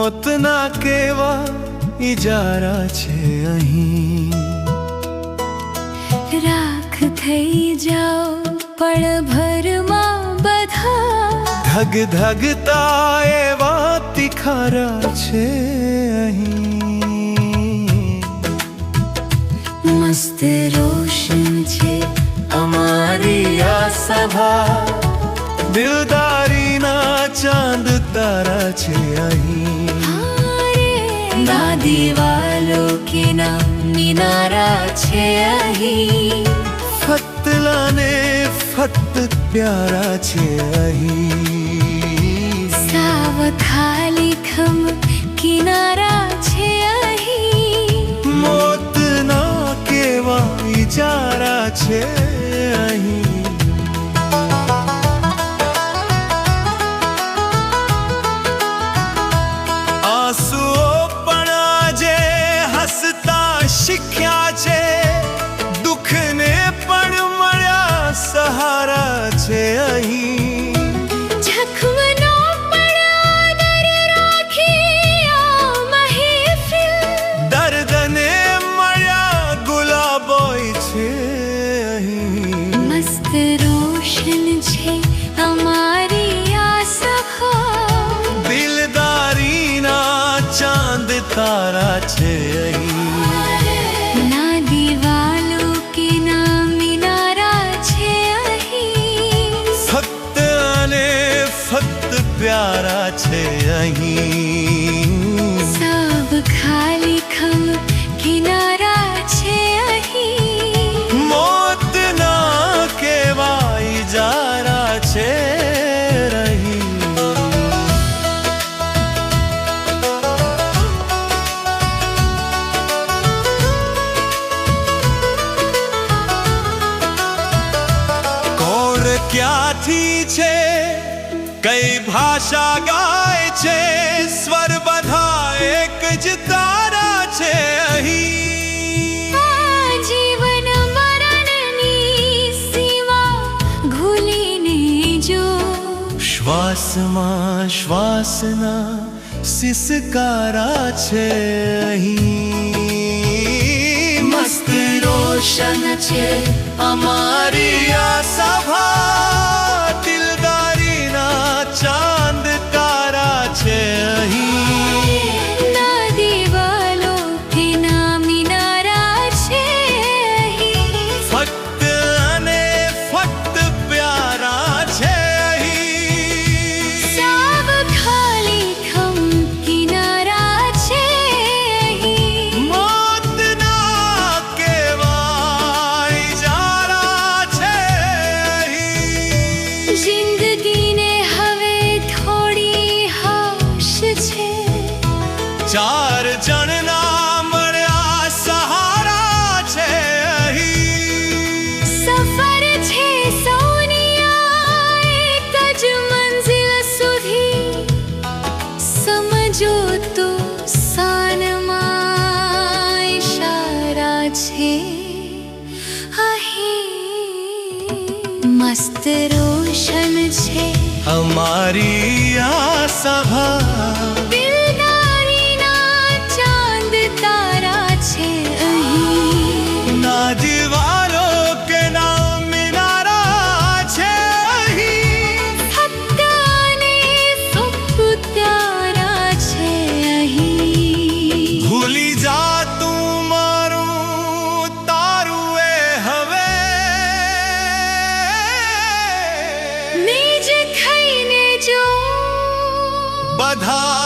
મોતના કેવા ઇજારા છે અહીં, રાખ થઈ જાઓ પળભરમાં બધા, ધગ ધગતા એવા તિખારા છે અહીં. મસ્ત રોશન છે અમારી આ સભા, દિલદારીના ચાંદ તારા છે અહીં. ના દિવાલો કે ના મિનારા છે અહીં, ફતલાને ફત પ્યારા છે અહીં. સાવ ખાલી ખમ કિનારા છે અહીં, મોતના કેવા ઇજારા છે અહીં. આંસુઓ પણ આજે હસતા શીખ્યા છે, દુઃખને પણ મળ્યા સહારા છે અહીં. જખમનો પણ આદર રાખી આ મહેફિલ, દર્દને મળ્યા ગુલાબોય છે અહીં. મસ્ત રોશન છે અમારી આ સભા, દિલદારીના ચાંદ તારા છે અહીં. ના દિવાલો કે ના મિનારા છે અહીં, ફક્ત અને ફક્ત પ્યારા છે અહીં. સબ ખાલી ખમ કિનારા છે અહીં, મોતના કેવા ઇજારા છે રહી. કોણ ક્યાંથી છે, કઈ ભાષા ગાય છે, સ્વર બધા એક જ તારા છે અહીં. આ જીવન મરણની સીમા ભૂલીને જો, શ્વાસમાં શ્વાસના સિસકારા છે અહીં. મસ્ત રોશન છે અમારી આ સભા, દિલદારીના ચાંદ તારા છે અહીં. ના દિવાલો કે ના મિનારા છે અહીં, ફક્ત અને ફક્ત પ્યારા છે અહીં. સાવ ખાલી ખમ કિનારા છે અહીં, મોતના કેવા ઇજારા છે અહીં. જિંદગીને હવે થોડી હાશ છે, ચાર જણના મળ્યા સહારા છે અહીં. સફર છે સોનિયા એક જ મંઝિલ સુધી, સમજો તો સાનમાં ઇશારા છે અહીં. મસ્ત રોશન છે અમારી આ સભા, દિલદારીના ચાંદ તારા છે અહીં, ના દિવાલો કે ના મિનારા છે અહીં. ફક્ત અને ફક્ત તારા છે અહીં. ભૂલી જા તું મારું તારું એ હવે, નીજ ખાઈને જો બધા